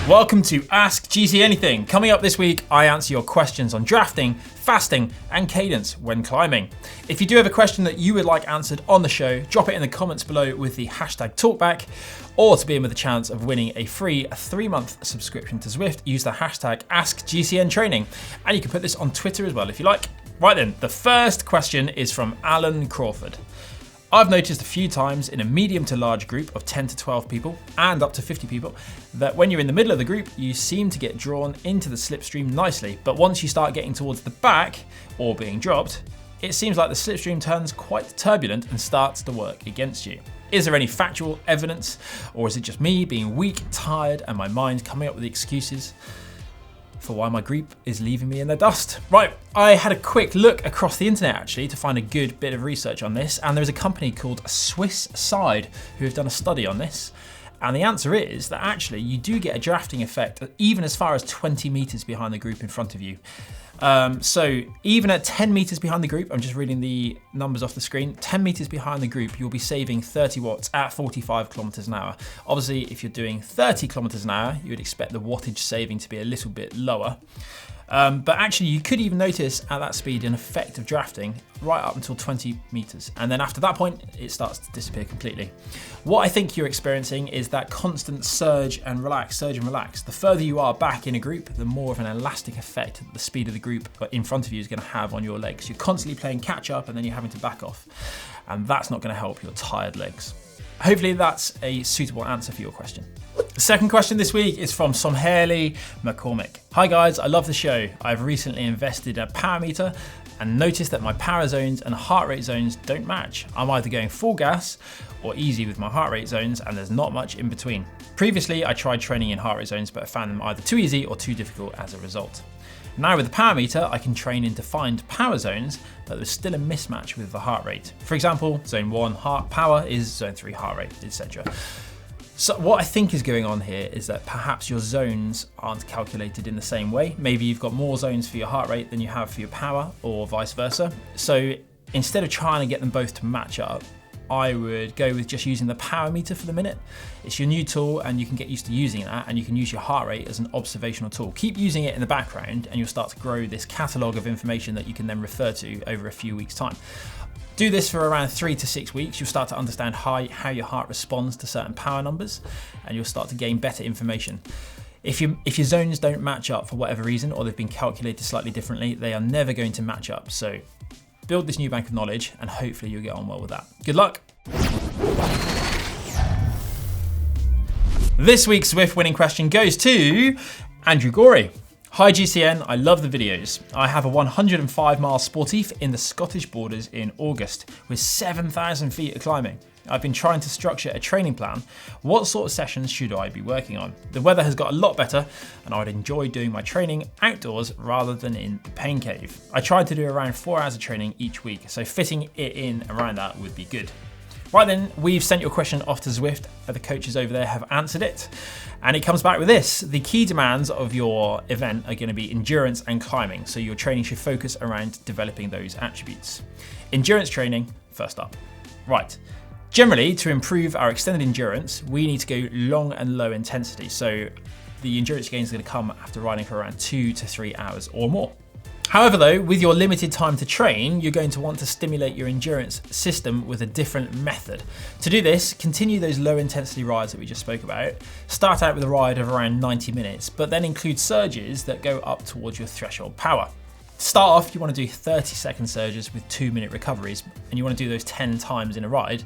Welcome to Ask GCN Anything. Coming up this week, I answer your questions on drafting, fasting, and cadence when climbing. If you do have a question that you would like answered on the show, drop it in the comments below with the hashtag talkback, or to be in with a chance of winning a free 3-month subscription to Zwift, use the hashtag AskGCNTraining. And you can put this on Twitter as well if you like. Right then, the first question is from Alan Crawford. I've noticed a few times in a medium to large group of 10 to 12 people and up to 50 people that when you're in the middle of the group, you seem to get drawn into the slipstream nicely. But once you start getting towards the back or being dropped, it seems like the slipstream turns quite turbulent and starts to work against you. Is there any factual evidence, or is it just me being weak, tired, and my mind coming up with excuses for why my group is leaving me in the dust? Right, I had a quick look across the internet actually to find a good bit of research on this, and there's a company called Swiss Side who have done a study on this. And the answer is that actually you do get a drafting effect even as far as 20 meters behind the group in front of you. So even at 10 meters behind the group, I'm just reading the numbers off the screen, 10 meters behind the group, you'll be saving 30 watts at 45 kilometers an hour. Obviously, if you're doing 30 kilometers an hour, you would expect the wattage saving to be a little bit lower. But actually you could even notice at that speed an effect of drafting right up until 20 meters. And then after that point, it starts to disappear completely. What I think you're experiencing is that constant surge and relax, surge and relax. The further you are back in a group, the more of an elastic effect that the speed of the group in front of you is going to have on your legs. You're constantly playing catch up and then you're having to back off. And that's not going to help your tired legs. Hopefully that's a suitable answer for your question. The second question this week is from Somhairley McCormick. Hi guys, I love the show. I've recently invested in a power meter and noticed that my power zones and heart rate zones don't match. I'm either going full gas or easy with my heart rate zones, and there's not much in between. Previously, I tried training in heart rate zones, but I found them either too easy or too difficult as a result. Now with the power meter, I can train in defined power zones, but there's still a mismatch with the heart rate. For example, zone 1 heart power is zone 3 heart rate, etc. So what I think is going on here is that perhaps your zones aren't calculated in the same way. Maybe you've got more zones for your heart rate than you have for your power, or vice versa. So instead of trying to get them both to match up, I would go with just using the power meter for the minute. It's your new tool and you can get used to using that, and you can use your heart rate as an observational tool. Keep using it in the background and you'll start to grow this catalogue of information that you can then refer to over a few weeks' time. Do this for around 3 to 6 weeks. You'll start to understand how your heart responds to certain power numbers, and you'll start to gain better information. If your zones don't match up for whatever reason, or they've been calculated slightly differently, they are never going to match up. So build this new bank of knowledge and hopefully you'll get on well with that. Good luck. This week's Zwift winning question goes to Andrew Gorey. Hi GCN, I love the videos. I have a 105-mile sportive in the Scottish borders in August with 7,000 feet of climbing. I've been trying to structure a training plan. What sort of sessions should I be working on? The weather has got a lot better and I would enjoy doing my training outdoors rather than in the pain cave. I tried to do around 4 hours of training each week, so fitting it in around that would be good. Right then, we've sent your question off to Zwift. The coaches over there have answered it. And it comes back with this. The key demands of your event are going to be endurance and climbing. So your training should focus around developing those attributes. Endurance training, first up. Right. Generally, to improve our extended endurance, we need to go long and low intensity. So the endurance gain is going to come after riding for around 2 to 3 hours or more. However though, with your limited time to train, you're going to want to stimulate your endurance system with a different method. To do this, continue those low intensity rides that we just spoke about. Start out with a ride of around 90 minutes, but then include surges that go up towards your threshold power. To start off, you want to do 30-second surges with 2-minute recoveries, and you want to do those 10 times in a ride.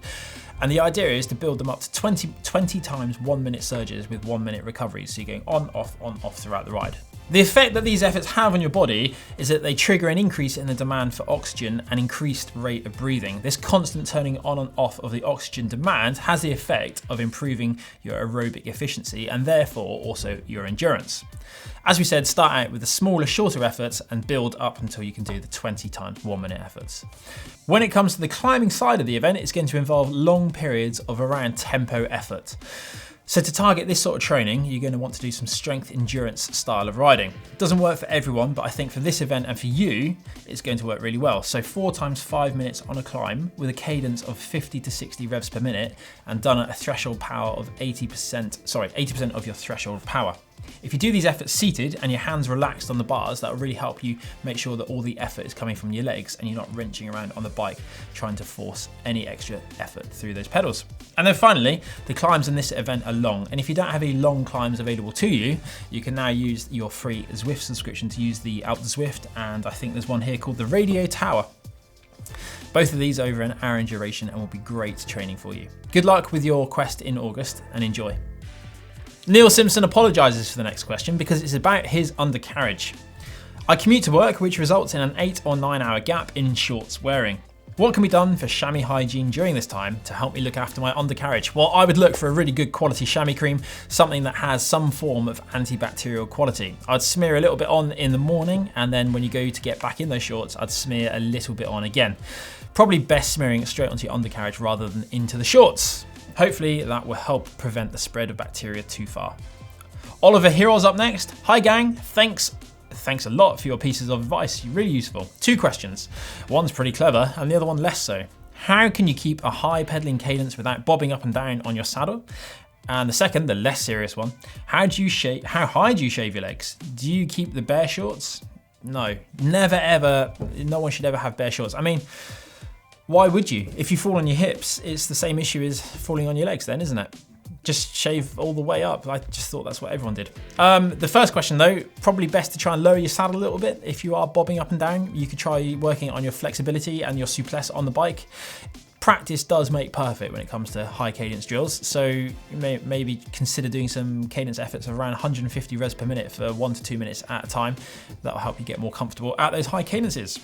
And the idea is to build them up to 20 times 1-minute surges with 1-minute recoveries, so you're going on, off throughout the ride. The effect that these efforts have on your body is that they trigger an increase in the demand for oxygen and increased rate of breathing. This constant turning on and off of the oxygen demand has the effect of improving your aerobic efficiency and therefore also your endurance. As we said, start out with the smaller, shorter efforts and build up until you can do the 20 times 1-minute efforts. When it comes to the climbing side of the event, it's going to involve long periods of around tempo effort. So to target this sort of training, you're going to want to do some strength endurance style of riding. It doesn't work for everyone, but I think for this event and for you, it's going to work really well. So 4 times 5 minutes on a climb with a cadence of 50 to 60 revs per minute and done at a threshold power of 80% of your threshold power. If you do these efforts seated and your hands relaxed on the bars, that will really help you make sure that all the effort is coming from your legs and you're not wrenching around on the bike trying to force any extra effort through those pedals. And then finally, the climbs in this event are long. And if you don't have any long climbs available to you, you can now use your free Zwift subscription to use the Alpe Zwift. And I think there's one here called the Radio Tower. Both of these are over an hour in duration and will be great training for you. Good luck with your quest in August and enjoy. Neil Simpson apologises for the next question because it's about his undercarriage. I commute to work, which results in an 8 or 9 hour gap in shorts wearing. What can be done for chamois hygiene during this time to help me look after my undercarriage? Well, I would look for a really good quality chamois cream, something that has some form of antibacterial quality. I'd smear a little bit on in the morning, and then when you go to get back in those shorts, I'd smear a little bit on again. Probably best smearing it straight onto your undercarriage rather than into the shorts. Hopefully that will help prevent the spread of bacteria too far. Oliver Hero's up next. Hi gang, thanks a lot for your pieces of advice, really useful. 2 questions. One's pretty clever and the other one less so. How can you keep a high pedaling cadence without bobbing up and down on your saddle? And the second, the less serious one, how high do you shave your legs? Do you keep the bare shorts? No, never ever, no one should ever have bare shorts. I mean, why would you? If you fall on your hips, it's the same issue as falling on your legs then, isn't it? Just shave all the way up. I just thought that's what everyone did. The first question though, probably best to try and lower your saddle a little bit. If you are bobbing up and down, you could try working on your flexibility and your souplesse on the bike. Practice does make perfect when it comes to high cadence drills. So you may maybe consider doing some cadence efforts of around 150 revs per minute for 1 to 2 minutes at a time. That'll help you get more comfortable at those high cadences.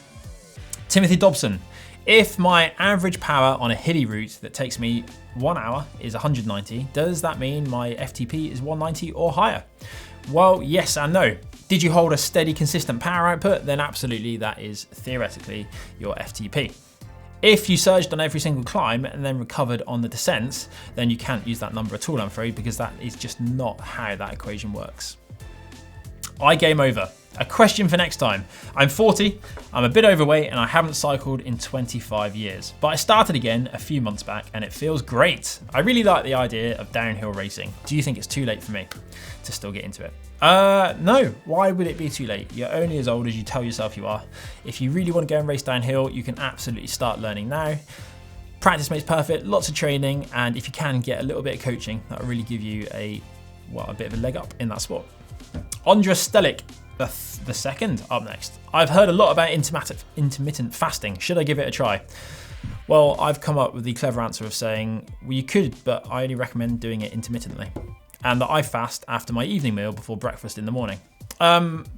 Timothy Dobson. If my average power on a hilly route that takes me 1 hour is 190, does that mean my FTP is 190 or higher? Well, yes and no. Did you hold a steady, consistent power output? Then absolutely that is theoretically your FTP. If you surged on every single climb and then recovered on the descents, then you can't use that number at all, I'm afraid, because that is just not how that equation works. Game over. A question for next time. I'm 40, I'm a bit overweight, and I haven't cycled in 25 years. But I started again a few months back and it feels great. I really like the idea of downhill racing. Do you think it's too late for me to still get into it? No, why would it be too late? You're only as old as you tell yourself you are. If you really want to go and race downhill, you can absolutely start learning now. Practice makes perfect, lots of training, and if you can get a little bit of coaching, that'll really give you a bit of a leg up in that sport. Andras Stelik, the second, up next. I've heard a lot about intermittent fasting. Should I give it a try? Well, I've come up with the clever answer of saying, well, you could, but I only recommend doing it intermittently. And that I fast after my evening meal before breakfast in the morning.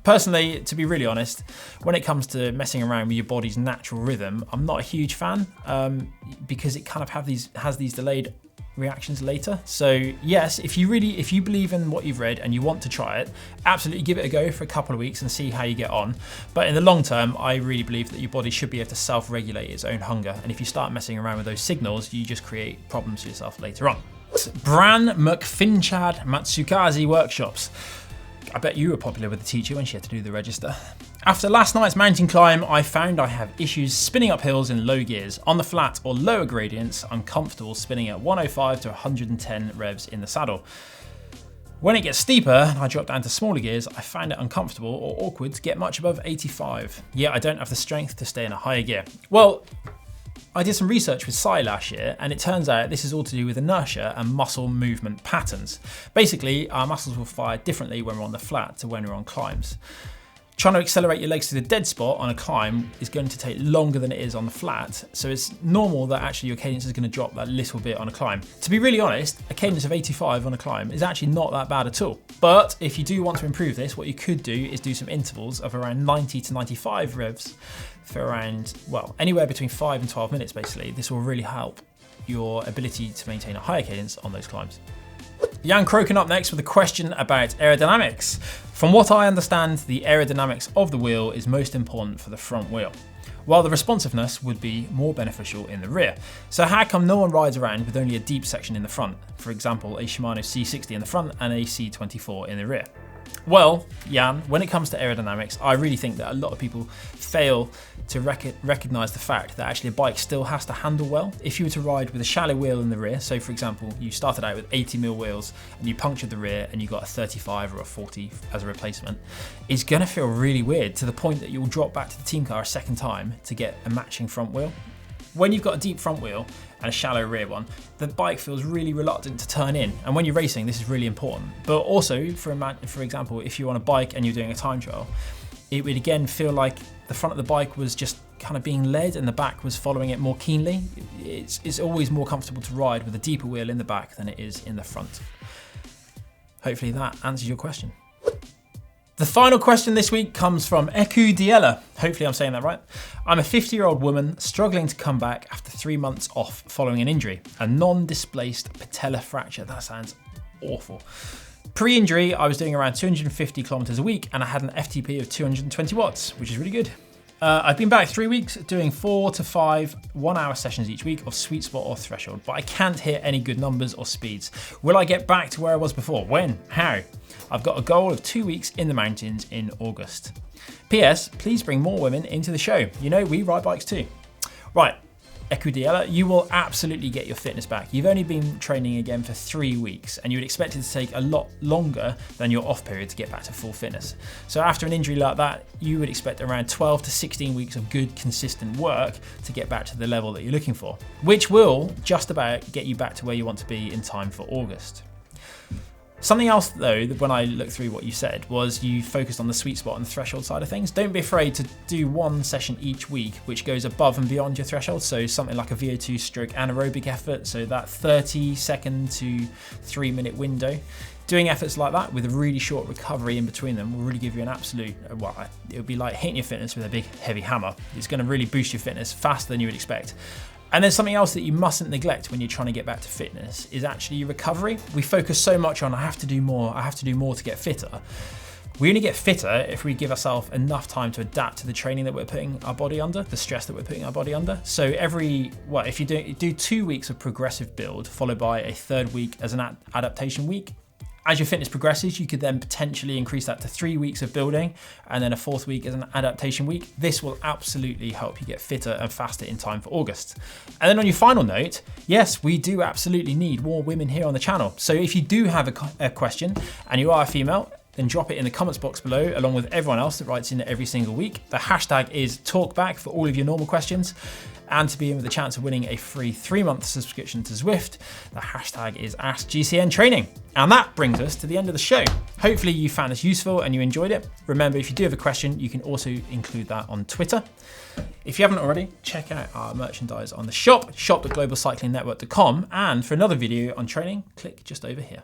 Personally, to be really honest, when it comes to messing around with your body's natural rhythm, I'm not a huge fan because it kind of has these delayed reactions later. So yes, if you believe in what you've read and you want to try it, absolutely give it a go for a couple of weeks and see how you get on. But in the long term, I really believe that your body should be able to self-regulate its own hunger. And if you start messing around with those signals, you just create problems for yourself later on. Bran McFinchad Matsukaze workshops. I bet you were popular with the teacher when she had to do the register. After last night's mountain climb, I found I have issues spinning up hills in low gears. On the flat or lower gradients, I'm comfortable spinning at 105 to 110 revs in the saddle. When it gets steeper and I drop down to smaller gears, I find it uncomfortable or awkward to get much above 85. Yet I don't have the strength to stay in a higher gear. Well, I did some research with Sai last year, and it turns out this is all to do with inertia and muscle movement patterns. Basically, our muscles will fire differently when we're on the flat to when we're on climbs. Trying to accelerate your legs to the dead spot on a climb is going to take longer than it is on the flat, so it's normal that actually your cadence is going to drop that little bit on a climb. To be really honest, a cadence of 85 on a climb is actually not that bad at all. But if you do want to improve this, what you could do is do some intervals of around 90 to 95 revs for around, well, anywhere between 5 and 12 minutes basically. This will really help your ability to maintain a higher cadence on those climbs. Jan Kroken up next with a question about aerodynamics. From what I understand, the aerodynamics of the wheel is most important for the front wheel. while the responsiveness would be more beneficial in the rear. So how come no one rides around with only a deep section in the front? For example, a Shimano C60 in the front and a C24 in the rear. Well, Jan, when it comes to aerodynamics, I really think that a lot of people fail to recognize the fact that actually a bike still has to handle well. If you were to ride with a shallow wheel in the rear, so for example, you started out with 80mm wheels and you punctured the rear and you got a 35 or a 40 as a replacement, it's gonna feel really weird to the point that you'll drop back to the team car a second time to get a matching front wheel. When you've got a deep front wheel and a shallow rear one, the bike feels really reluctant to turn in. And when you're racing, this is really important. But also, for example, if you're on a bike and you're doing a time trial, it would again feel like the front of the bike was just kind of being led and the back was following it more keenly. It's always more comfortable to ride with a deeper wheel in the back than it is in the front. Hopefully that answers your question. The final question this week comes from Eku Diella. Hopefully I'm saying that right. I'm a 50-year-old woman struggling to come back after 3 months off following an injury, a non-displaced patella fracture. That sounds awful. Pre-injury, I was doing around 250 kilometers a week and I had an FTP of 220 watts, which is really good. I've been back 3 weeks doing 4 to 5 1-hour sessions each week of sweet spot or threshold, but I can't hit any good numbers or speeds. Will I get back to where I was before? When? How? I've got a goal of 2 weeks in the mountains in August. PS, please bring more women into the show. You know, we ride bikes too. Right, Ekudiela, you will absolutely get your fitness back. You've only been training again for 3 weeks and you would expect it to take a lot longer than your off period to get back to full fitness. So after an injury like that, you would expect around 12 to 16 weeks of good, consistent work to get back to the level that you're looking for, which will just about get you back to where you want to be in time for August. Something else though, when I looked through what you said, was you focused on the sweet spot and the threshold side of things. Don't be afraid to do one session each week, which goes above and beyond your threshold. So something like a VO2 stroke anaerobic effort. So that 30-second to 3-minute window. Doing efforts like that with a really short recovery in between them will really give you an absolute, well, it would be like hitting your fitness with a big heavy hammer. It's going to really boost your fitness faster than you would expect. And then something else that you mustn't neglect when you're trying to get back to fitness is actually your recovery. We focus so much on I have to do more to get fitter. We only get fitter if we give ourselves enough time to adapt to the training that we're putting our body under, the stress that we're putting our body under. So if you do 2 weeks of progressive build followed by a 3rd week as an adaptation week, as your fitness progresses, you could then potentially increase that to 3 weeks of building and then a 4th week as an adaptation week. This will absolutely help you get fitter and faster in time for August. And then on your final note, yes, we do absolutely need more women here on the channel. So if you do have a question and you are a female, then drop it in the comments box below along with everyone else that writes in every single week. The hashtag is TalkBack for all of your normal questions. And to be in with a chance of winning a free 3-month subscription to Zwift, the hashtag is Ask GCN Training. And that brings us to the end of the show. Hopefully you found this useful and you enjoyed it. Remember, if you do have a question, you can also include that on Twitter. If you haven't already, check out our merchandise on the shop.globalcyclingnetwork.com. And for another video on training, click just over here.